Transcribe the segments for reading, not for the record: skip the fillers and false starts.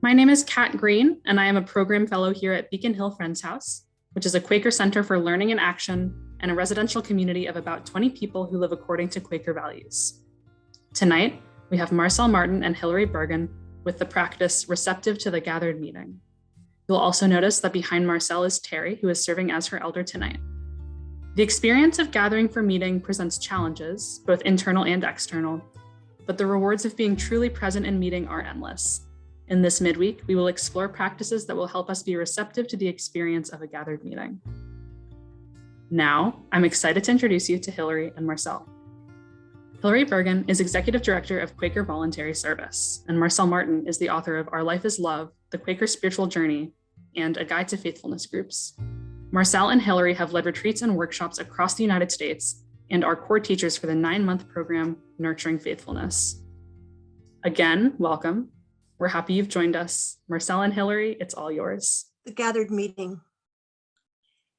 My name is Kat Green, and I am a program fellow here at Beacon Hill Friends House, which is a Quaker Center for Learning and Action and a residential community of about 20 people who live according to Quaker values. Tonight, we have Marcelle Martin and Hilary Burgin with the practice Receptive to the Gathered Meeting. You'll also notice that behind Marcelle is Terry, who is serving as her elder tonight. The experience of gathering for meeting presents challenges, both internal and external, but the rewards of being truly present in meeting are endless. In this midweek, we will explore practices that will help us be receptive to the experience of a gathered meeting. Now, I'm excited to introduce you to Hilary and Marcelle. Hilary Burgin is Executive Director of Quaker Voluntary Service, and Marcelle Martin is the author of Our Life is Love, the Quaker Spiritual Journey, and A Guide to Faithfulness Groups. Marcelle and Hilary have led retreats and workshops across the United States and are core teachers for the 9-month program, Nurturing Faithfulness. Again, welcome. We're happy you've joined us. Marcelle and Hilary, it's all yours. The gathered meeting.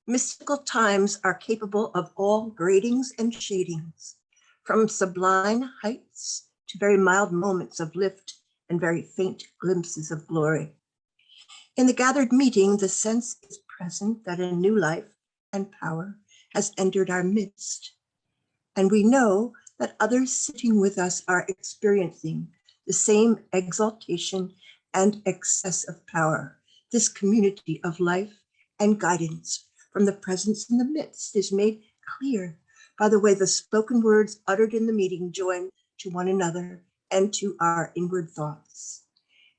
Mystical times are capable of all gradings and shadings, from sublime heights to very mild moments of lift and very faint glimpses of glory. In the gathered meeting, the sense is present that a new life and power has entered our midst. And we know that others sitting with us are experiencing the same exaltation and excess of power. This community of life and guidance from the presence in the midst is made clear by the way the spoken words uttered in the meeting join to one another and to our inward thoughts.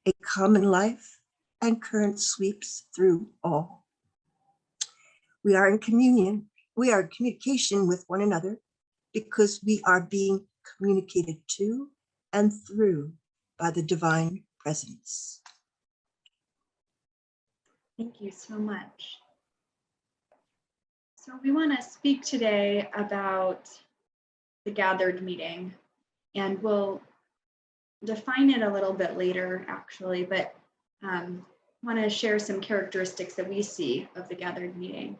A common life and current sweeps through all. We are in communion. We are in communication with one another because we are being communicated to and through by the divine presence. Thank you so much. So we want to speak today about the gathered meeting, and we'll define it a little bit later, actually, but want to share some characteristics that we see of the gathered meeting.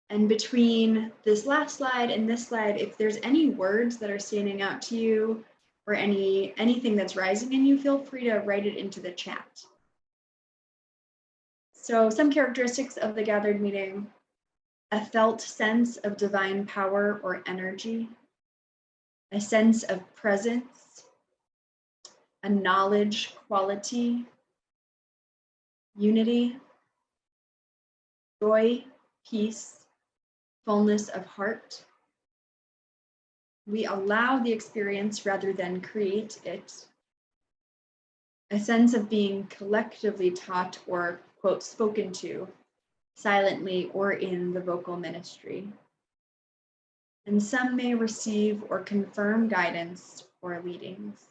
And between this last slide and this slide, if there's any words that are standing out to you or anything that's rising in you, feel free to write it into the chat. So some characteristics of the gathered meeting: a felt sense of divine power or energy, a sense of presence, a knowledge quality, unity, joy, peace, fullness of heart. We allow the experience rather than create it. A sense of being collectively taught or, quote, spoken to, silently or in the vocal ministry. And some may receive or confirm guidance or leadings.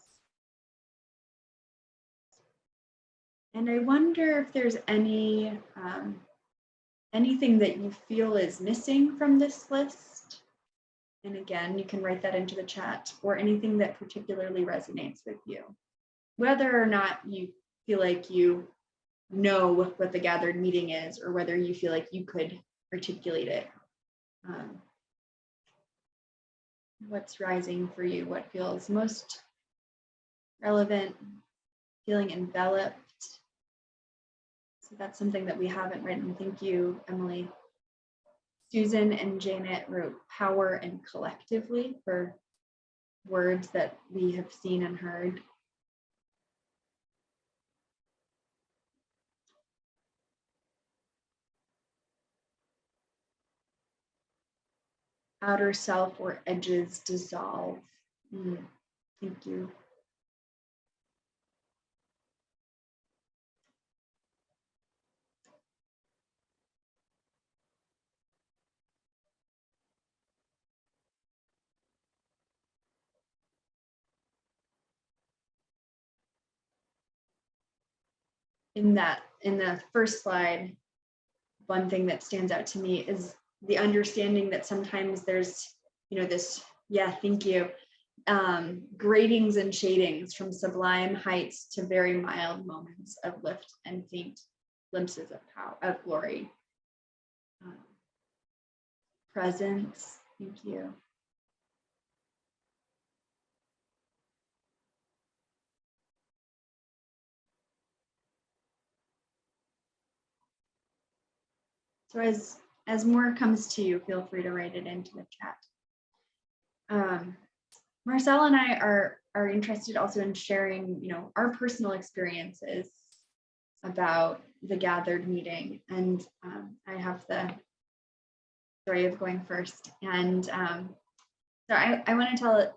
And I wonder if there's anything that you feel is missing from this list. And again, you can write that into the chat, or anything that particularly resonates with you. Whether or not you feel like you know what the gathered meeting is, or whether you feel like you could articulate it. What's rising for you? What feels most relevant? Feeling enveloped? So that's something that we haven't written. Thank you, Emily. Susan and Janet wrote power and collectively for words that we have seen and heard. Outer self or edges dissolve. Thank you. In the first slide, one thing that stands out to me is the understanding that sometimes there's, this, thank you, gradings and shadings from sublime heights to very mild moments of lift and faint glimpses of power, of glory. Presence, thank you. So as more comes to you, feel free to write it into the chat. Marcelle and I are interested also in sharing, our personal experiences about the gathered meeting. And I have the story of going first. And so I want to tell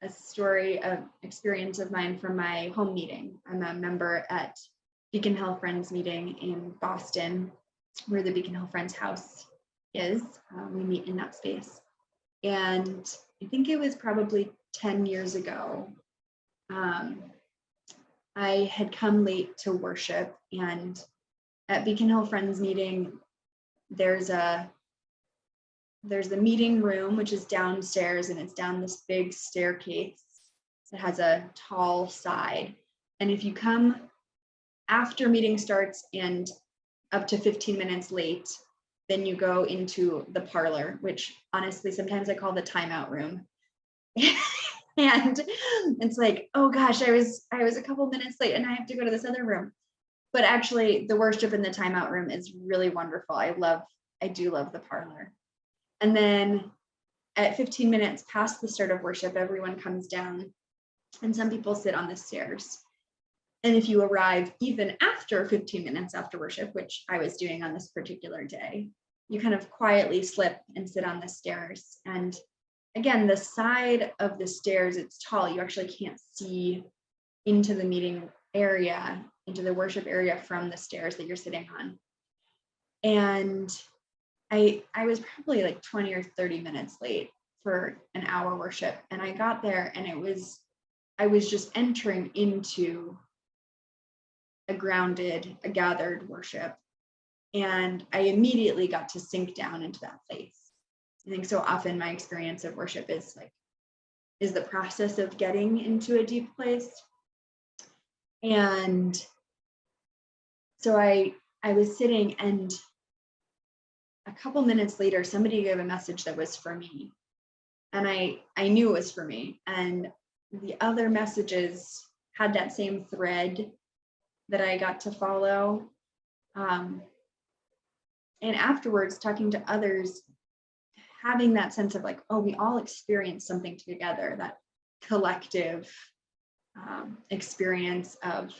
a story of experience of mine from my home meeting. I'm a member at Beacon Hill Friends meeting in Boston, where the Beacon Hill Friends house is. We meet in that space. And I think it was probably 10 years ago. I had come late to worship, and at Beacon Hill Friends meeting, there's the meeting room, which is downstairs, and it's down this big staircase that has a tall side. And if you come after meeting starts and up to 15 minutes late, then you go into the parlor, which honestly, sometimes I call the timeout room. And it's like, oh gosh, I was a couple minutes late and I have to go to this other room. But actually the worship in the timeout room is really wonderful. I do love the parlor. And then at 15 minutes past the start of worship, everyone comes down and some people sit on the stairs. And if you arrive even after 15 minutes after worship, which I was doing on this particular day, you kind of quietly slip and sit on the stairs. And again, the side of the stairs, it's tall. You actually can't see into the meeting area, into the worship area from the stairs that you're sitting on. And I was probably like 20 or 30 minutes late for an hour worship. And I got there and I was just entering into a gathered worship. And I immediately got to sink down into that place. I think so often my experience of worship is the process of getting into a deep place. And so I was sitting, and a couple minutes later, somebody gave a message that was for me. And I knew it was for me. And the other messages had that same thread that I got to follow. And afterwards, talking to others, having that sense of like, oh, we all experience something together, that collective experience of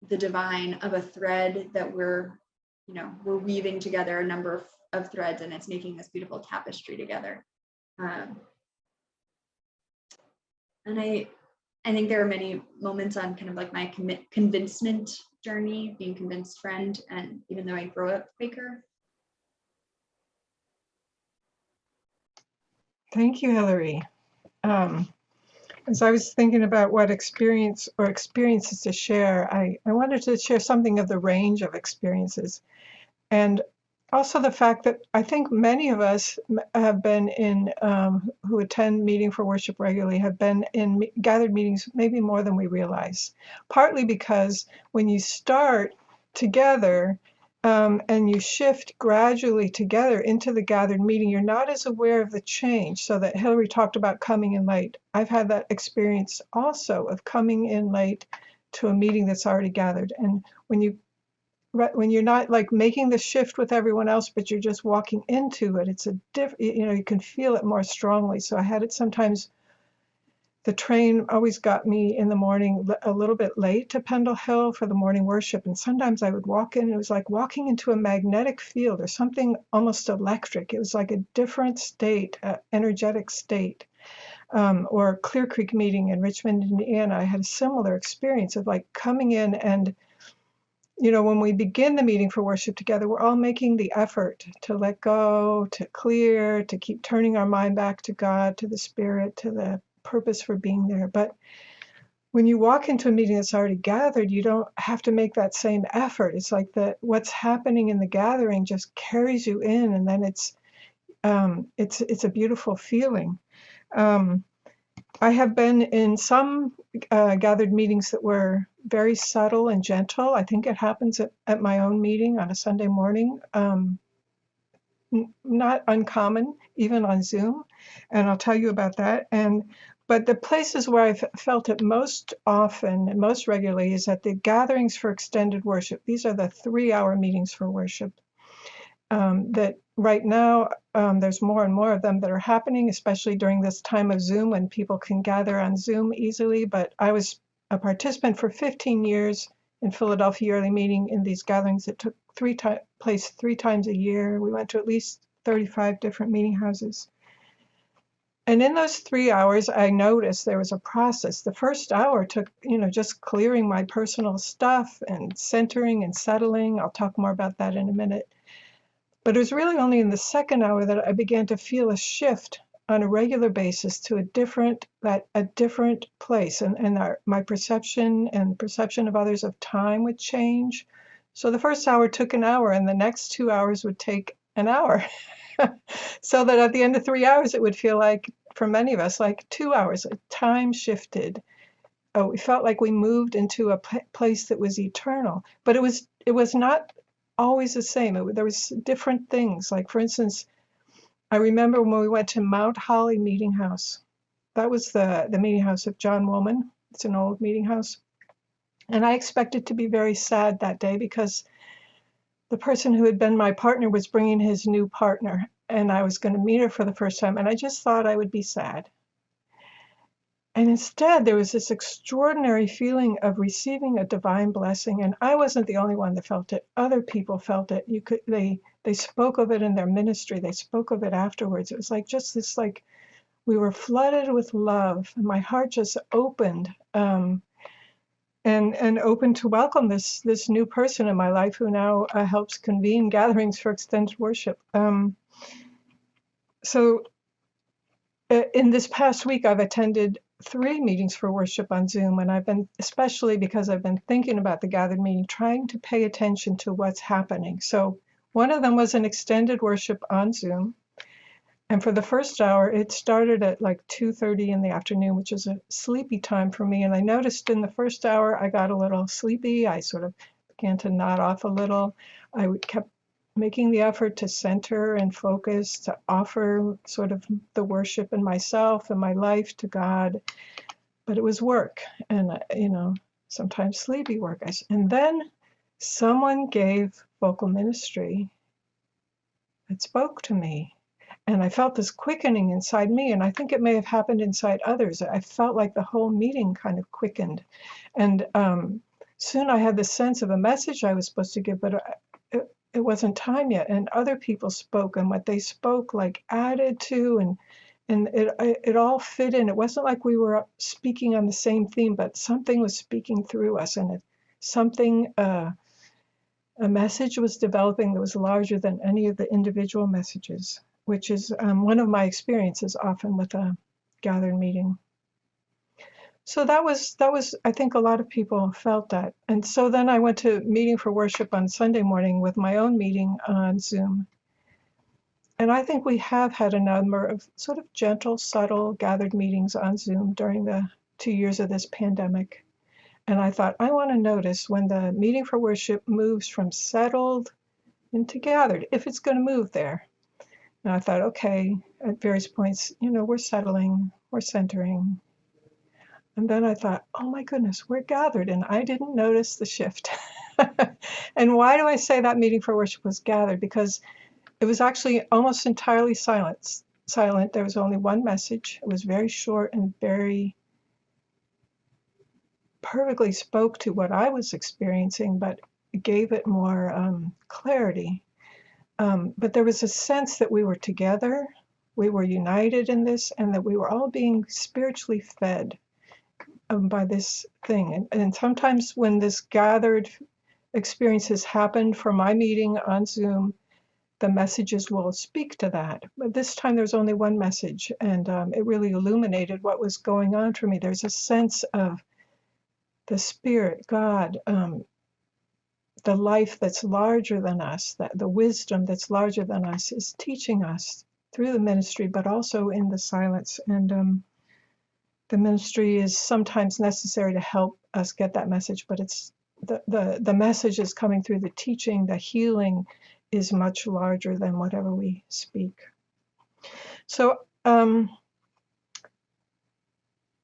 the divine, of a thread that we're weaving together, a number of threads, and it's making this beautiful tapestry together. And I think there are many moments on kind of like my convincement journey, being convinced friend, and even though I grew up Quaker. Thank you, Hilary. As I was thinking about what experiences to share, I wanted to share something of the range of experiences. And also the fact that I think many of us have been in, who attend Meeting for Worship regularly, have been in gathered meetings maybe more than we realize. Partly because when you start together, and you shift gradually together into the gathered meeting, you're not as aware of the change. So that Hilary talked about coming in late. I've had that experience also of coming in late to a meeting that's already gathered. And when you're not like making the shift with everyone else, but you're just walking into it, it's a different, you can feel it more strongly. So I had it sometimes. The train always got me in the morning a little bit late to Pendle Hill for the morning worship. And sometimes I would walk in, it was like walking into a magnetic field or something almost electric. It was like a different state, energetic state. Or Clear Creek meeting in Richmond, Indiana, I had a similar experience of like coming in and, when we begin the meeting for worship together, we're all making the effort to let go, to clear, to keep turning our mind back to God, to the Spirit, to the purpose for being there. But when you walk into a meeting that's already gathered, you don't have to make that same effort. It's like what's happening in the gathering just carries you in, and then it's a beautiful feeling. I have been in some gathered meetings that were very subtle and gentle. I think it happens at my own meeting on a Sunday morning. Not uncommon, even on Zoom, and I'll tell you about that. But the places where I've felt it most often and most regularly is at the gatherings for extended worship. These are the 3-hour meetings for worship. that right now there's more and more of them that are happening, especially during this time of Zoom when people can gather on Zoom easily. But I was a participant for 15 years in Philadelphia yearly meeting in these gatherings that took place 3 times a year. We went to at least 35 different meeting houses. And in those 3 hours, I noticed there was a process. The first hour took, just clearing my personal stuff and centering and settling. I'll talk more about that in a minute. But it was really only in the second hour that I began to feel a shift on a regular basis to a different place. And my perception and perception of others of time would change. So the first hour took an hour, and the next 2 hours would take an hour. So that at the end of 3 hours, it would feel like, for many of us, like 2 hours. Time shifted. We felt like we moved into a place that was eternal. But it was not always the same. There was different things. Like, for instance, I remember when we went to Mount Holly Meeting House. That was the meeting house of John Woolman. It's an old meeting house. And I expected to be very sad that day because the person who had been my partner was bringing his new partner, and I was going to meet her for the first time, and I just thought I would be sad. And instead, there was this extraordinary feeling of receiving a divine blessing, and I wasn't the only one that felt it. Other people felt it. They spoke of it in their ministry. They spoke of it afterwards. It was like just this, like we were flooded with love, and my heart just opened. And open to welcome this new person in my life who now helps convene gatherings for extended worship. So in this past week, I've attended 3 meetings for worship on Zoom, and I've been, especially because I've been thinking about the gathered meeting, trying to pay attention to what's happening. So one of them was an extended worship on Zoom. And for the first hour, it started at like 2:30 in the afternoon, which is a sleepy time for me. And I noticed in the first hour, I got a little sleepy. I sort of began to nod off a little. I kept making the effort to center and focus, to offer sort of the worship in myself and my life to God. But it was work and, sometimes sleepy work. And then someone gave vocal ministry that spoke to me. And I felt this quickening inside me, and I think it may have happened inside others. I felt like the whole meeting kind of quickened. And soon I had the sense of a message I was supposed to give, but it wasn't time yet. And other people spoke, and what they spoke like added to, and it all fit in. It wasn't like we were speaking on the same theme, but something was speaking through us, and a message was developing that was larger than any of the individual messages, which is one of my experiences often with a gathered meeting. So that was, I think a lot of people felt that. And so then I went to meeting for worship on Sunday morning with my own meeting on Zoom. And I think we have had a number of sort of gentle, subtle gathered meetings on Zoom during the 2 years of this pandemic. And I thought, I want to notice when the meeting for worship moves from settled into gathered, if it's going to move there. And I thought, okay, at various points, we're settling, we're centering. And then I thought, oh my goodness, we're gathered, and I didn't notice the shift. And why do I say that meeting for worship was gathered? Because it was actually almost entirely silent. There was only one message. It was very short and very perfectly spoke to what I was experiencing, but gave it more clarity. But there was a sense that we were together, we were united in this, and that we were all being spiritually fed by this thing. And sometimes when this gathered experiences happened for my meeting on Zoom, the messages will speak to that. But this time there's only one message, and it really illuminated what was going on for me. There's a sense of the Spirit, God, the life that's larger than us, that the wisdom that's larger than us is teaching us through the ministry, but also in the silence. And the ministry is sometimes necessary to help us get that message, but it's the message is coming through the teaching. The healing is much larger than whatever we speak. So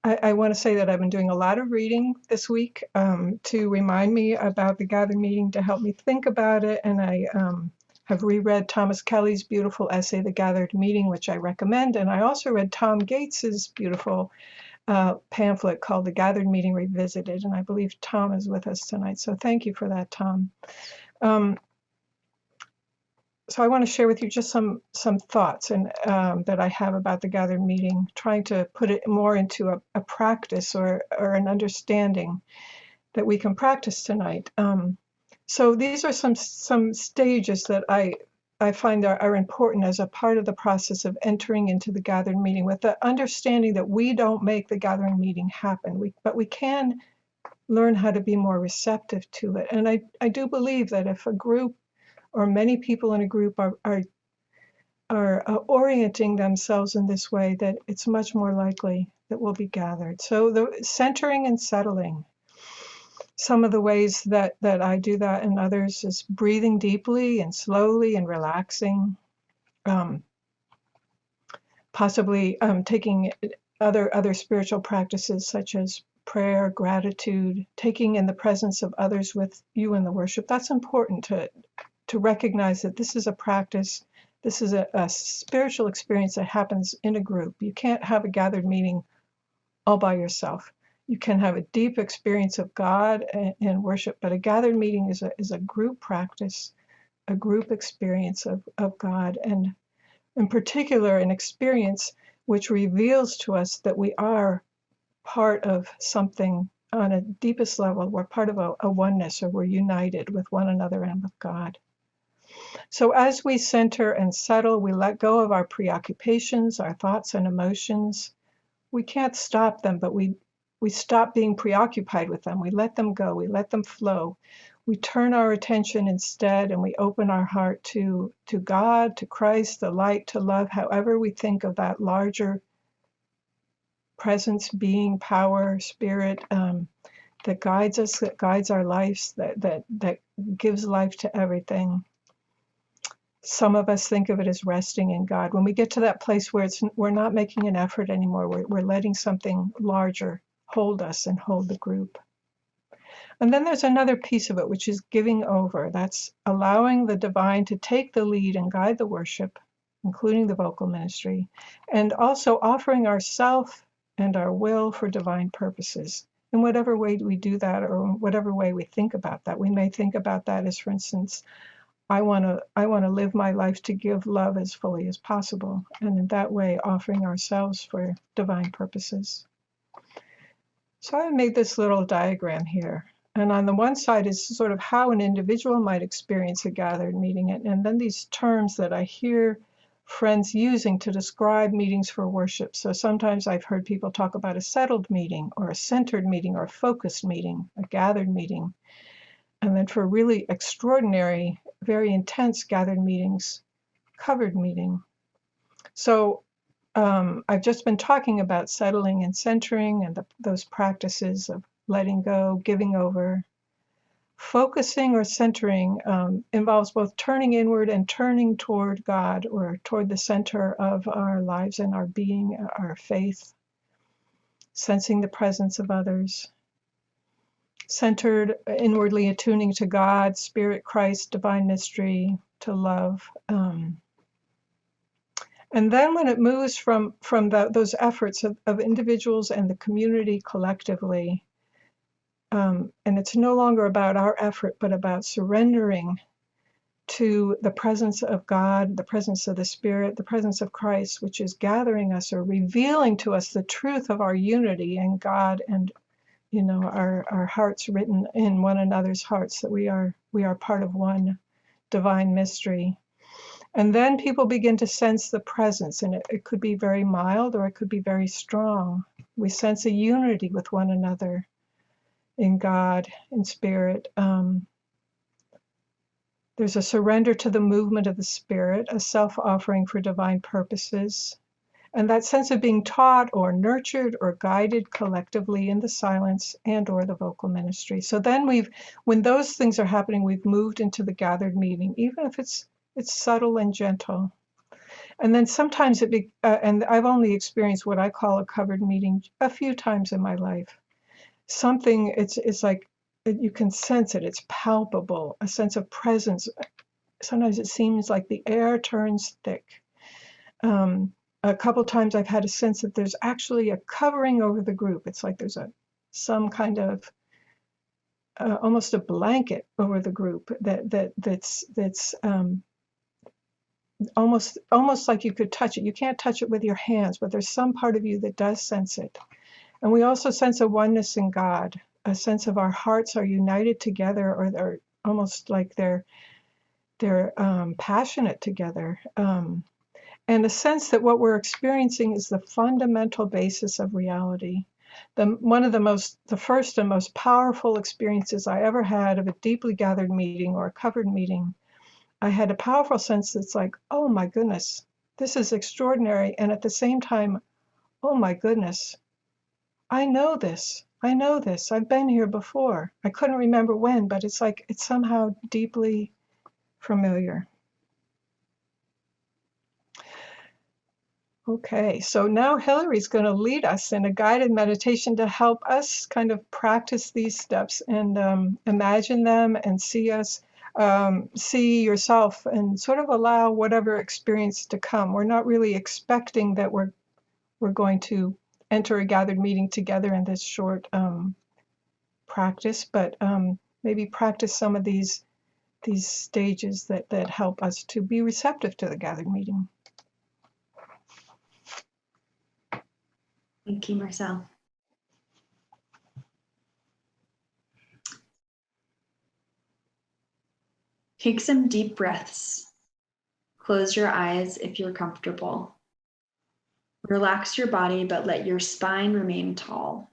I want to say that I've been doing a lot of reading this week to remind me about the gathered meeting, to help me think about it. And I have reread Thomas Kelly's beautiful essay, The Gathered Meeting, which I recommend. And I also read Tom Gates's beautiful pamphlet called The Gathered Meeting Revisited. And I believe Tom is with us tonight. So thank you for that, Tom. So I want to share with you just some thoughts and that I have about the gathered meeting, trying to put it more into a practice or an understanding that we can practice tonight. So these are some stages that I find are important as a part of the process of entering into the gathered meeting, with the understanding that we don't make the gathering meeting happen, but we can learn how to be more receptive to it. And I do believe that if a group or many people in a group are orienting themselves in this way, that it's much more likely that we'll be gathered. So the centering and settling. Some of the ways that I do that and others is breathing deeply and slowly and relaxing. Possibly taking other spiritual practices such as prayer, gratitude, taking in the presence of others with you in the worship. That's important to recognize that this is a practice. This is a spiritual experience that happens in a group. You can't have a gathered meeting all by yourself. You can have a deep experience of God and worship, but a gathered meeting is a group practice, a group experience of God, and in particular, an experience which reveals to us that we are part of something on a deepest level. We're part of a oneness, or we're united with one another and with God. So as we center and settle, we let go of our preoccupations, our thoughts and emotions. We can't stop them, but we stop being preoccupied with them. We let them go. We let them flow. We turn our attention instead, and we open our heart to God, to Christ, the light, to love, however we think of that larger presence, being, power, spirit that guides us, that guides our lives, that gives life to everything. Some of us think of it as resting in God. When we get to that place where we're not making an effort anymore, we're letting something larger hold us and hold the group. And then there's another piece of it, which is giving over. That's allowing the divine to take the lead and guide the worship, including the vocal ministry, and also offering ourself and our will for divine purposes. In whatever way we do that, or whatever way we think about that. We may think about that as, for instance, I want to live my life to give love as fully as possible, and in that way offering ourselves for divine purposes. So I made this little diagram here, and on the one side is sort of how an individual might experience a gathered meeting, and then these terms that I hear friends using to describe meetings for worship. So sometimes I've heard people talk about a settled meeting, or a centered meeting, or a focused meeting, a gathered meeting. And then for really extraordinary, very intense gathered meetings, covered meeting. So I've just been talking about settling and centering and those practices of letting go, giving over. Focusing or centering involves both turning inward and turning toward God, or toward the center of our lives and our being, our faith, sensing the presence of others. Centered, inwardly attuning to God, Spirit, Christ, divine mystery, to love. And then when it moves from those efforts of individuals and the community collectively, and it's no longer about our effort, but about surrendering to the presence of God, the presence of the Spirit, the presence of Christ, which is gathering us or revealing to us the truth of our unity in God, and our hearts written in one another's hearts, that we are part of one divine mystery. And then people begin to sense the presence, and it could be very mild or it could be very strong. We sense a unity with one another in God, in Spirit. There's a surrender to the movement of the Spirit, a self-offering for divine purposes. And that sense of being taught or nurtured or guided collectively in the silence and or the vocal ministry. So then when those things are happening, we've moved into the gathered meeting, even if it's subtle and gentle. And then sometimes and I've only experienced what I call a covered meeting a few times in my life. It's like you can sense it, it's palpable, a sense of presence, sometimes it seems like the air turns thick. A couple times I've had a sense that there's actually a covering over the group. It's like there's some kind of almost a blanket over the group that's almost like you could touch it. You can't touch it with your hands, but there's some part of you that does sense it. And we also sense a oneness in God, a sense of our hearts are united together, or they're almost like they're passionate together. And a sense that what we're experiencing is the fundamental basis of reality. One of the first and most powerful experiences I ever had of a deeply gathered meeting or a covered meeting, I had a powerful sense that's like, oh my goodness, this is extraordinary. And at the same time, oh my goodness, I know this. I've been here before. I couldn't remember when, but it's like it's somehow deeply familiar. Okay, so now Hilary's going to lead us in a guided meditation to help us kind of practice these steps and imagine them and see yourself and sort of allow whatever experience to come. We're not really expecting that we're going to enter a gathered meeting together in this short practice, but maybe practice some of these stages that help us to be receptive to the gathered meeting. Thank you, Marcelle. Take some deep breaths. Close your eyes if you're comfortable. Relax your body, but let your spine remain tall.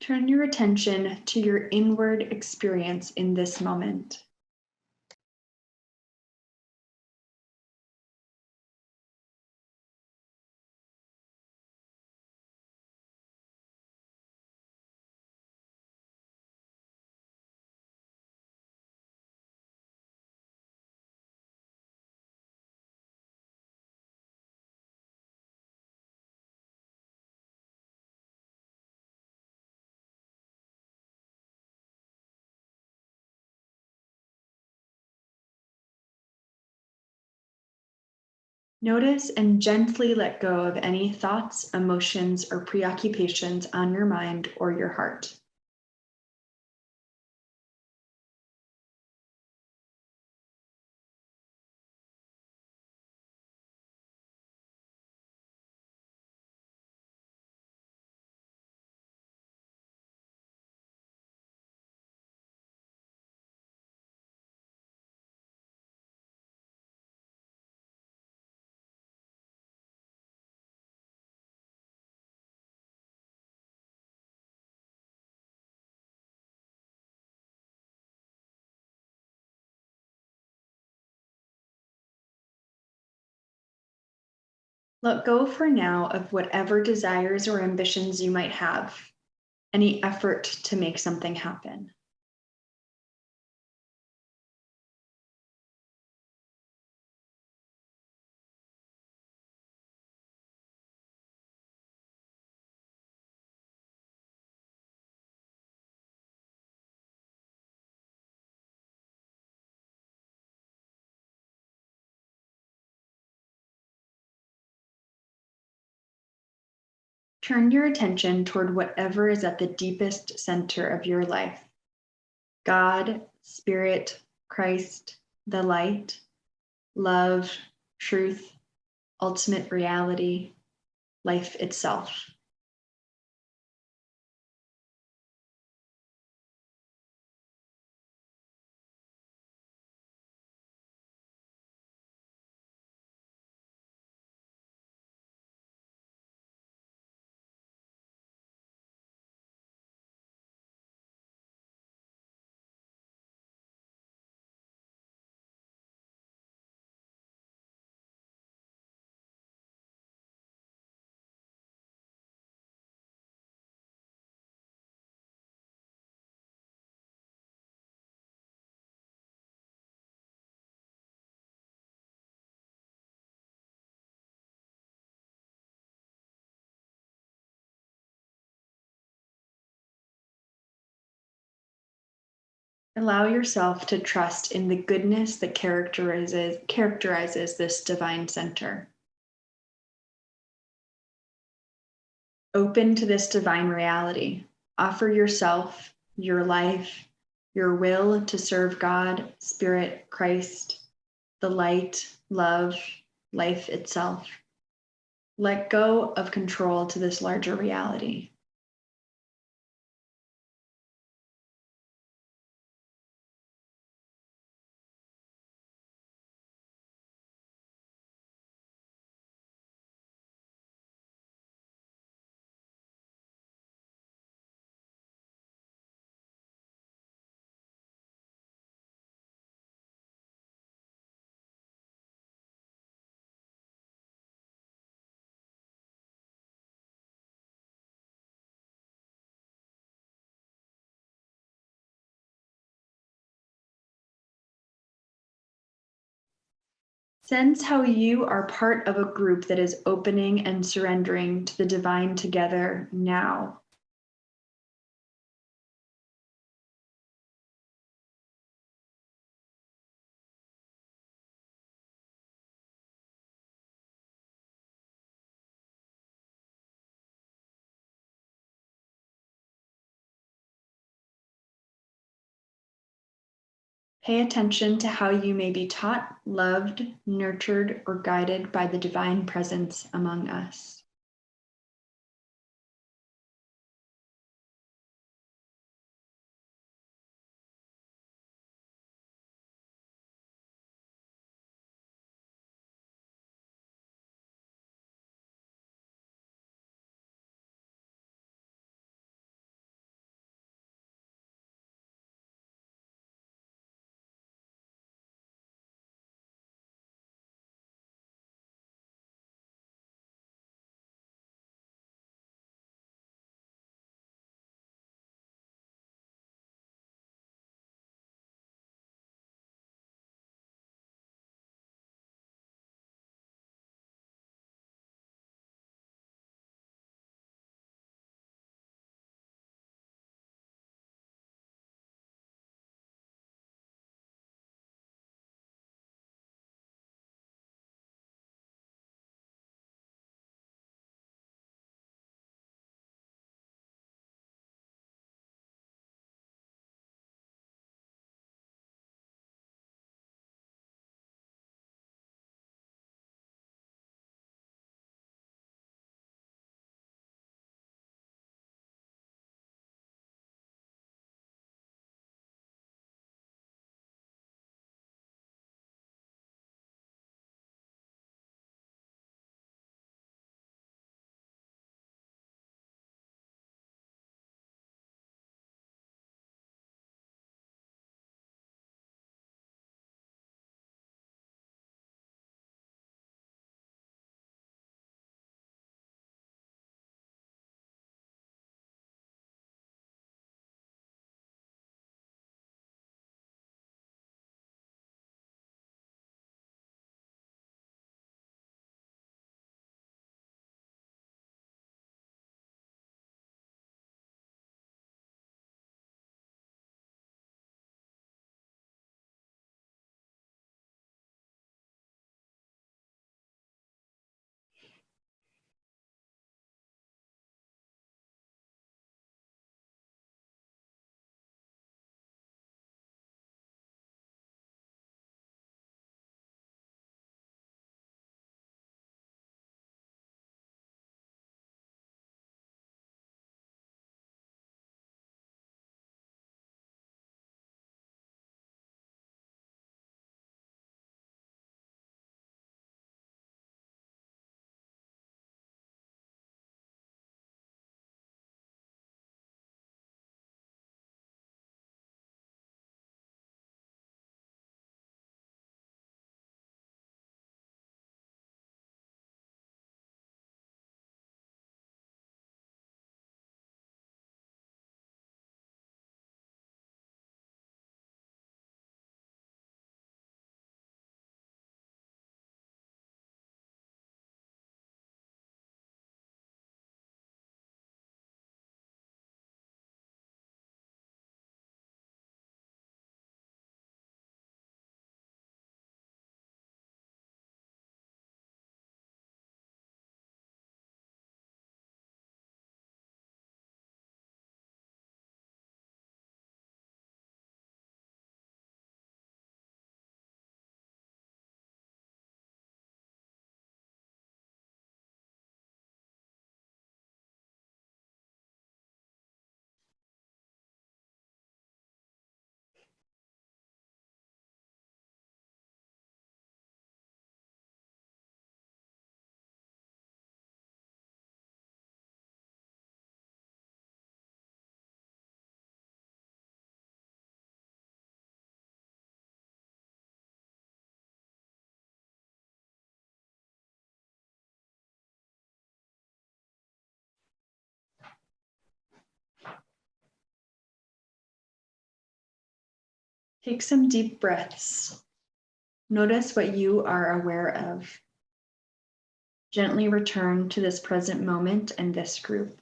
Turn your attention to your inward experience in this moment. Notice and gently let go of any thoughts, emotions, or preoccupations on your mind or your heart. Let go for now of whatever desires or ambitions you might have, any effort to make something happen. Turn your attention toward whatever is at the deepest center of your life. God, Spirit, Christ, the light, love, truth, ultimate reality, life itself. Allow yourself to trust in the goodness that characterizes this divine center. Open to this divine reality. Offer yourself, your life, your will to serve God, Spirit, Christ, the light, love, life itself. Let go of control to this larger reality. Sense how you are part of a group that is opening and surrendering to the divine together now. Pay attention to how you may be taught, loved, nurtured, or guided by the divine presence among us. Take some deep breaths. Notice what you are aware of. Gently return to this present moment and this group.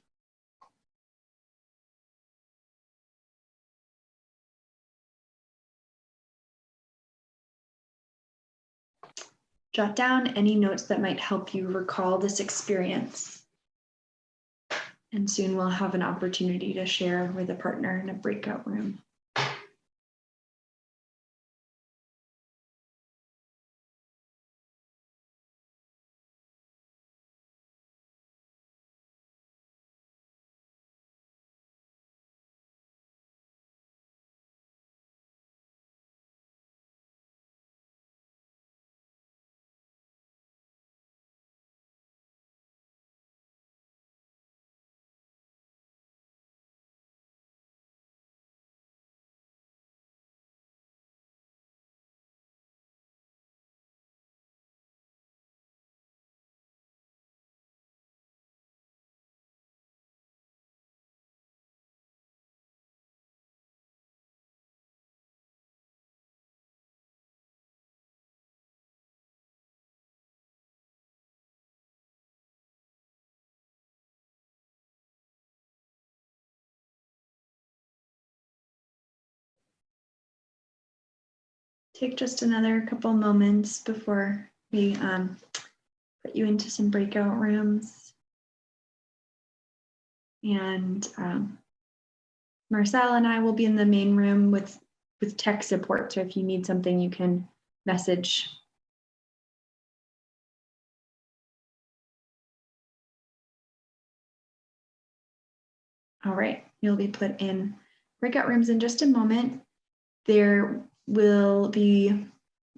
Jot down any notes that might help you recall this experience. And soon we'll have an opportunity to share with a partner in a breakout room. Take just another couple moments before we put you into some breakout rooms. And Marcelle and I will be in the main room with tech support. So if you need something, you can message. All right, you'll be put in breakout rooms in just a moment. There will be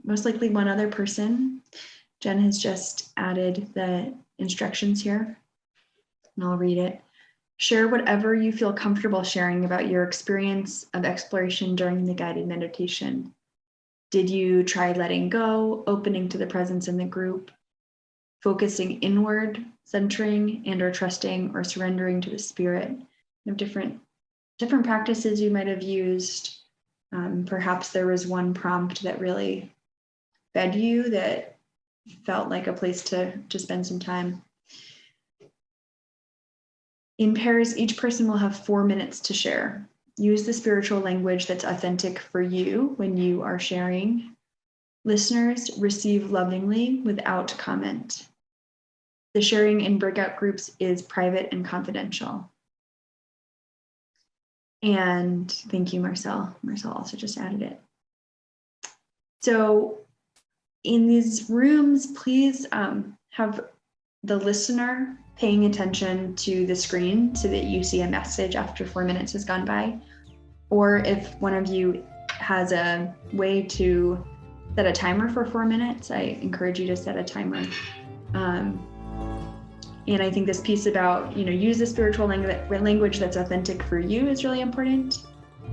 most likely one other person. Jen has just added the instructions here, and I'll read it. Share whatever you feel comfortable sharing about your experience of exploration during the guided meditation. Did you try letting go, opening to the presence in the group, focusing inward, centering and or trusting or surrendering to the spirit? You have different practices you might have used. Perhaps there was one prompt that really fed you, that felt like a place to spend some time. In pairs, each person will have 4 minutes to share. Use the spiritual language that's authentic for you when you are sharing. Listeners receive lovingly without comment. The sharing in breakout groups is private and confidential. And thank you, Marcelle. Marcelle also just added it. So in these rooms, please have the listener paying attention to the screen so that you see a message after 4 minutes has gone by. Or if one of you has a way to set a timer for 4 minutes, I encourage you to set a timer. And I think this piece about, use the spiritual language that's authentic for you is really important.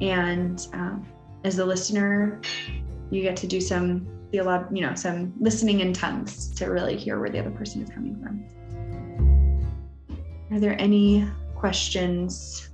And as the listener, you get to do some listening in tongues to really hear where the other person is coming from. Are there any questions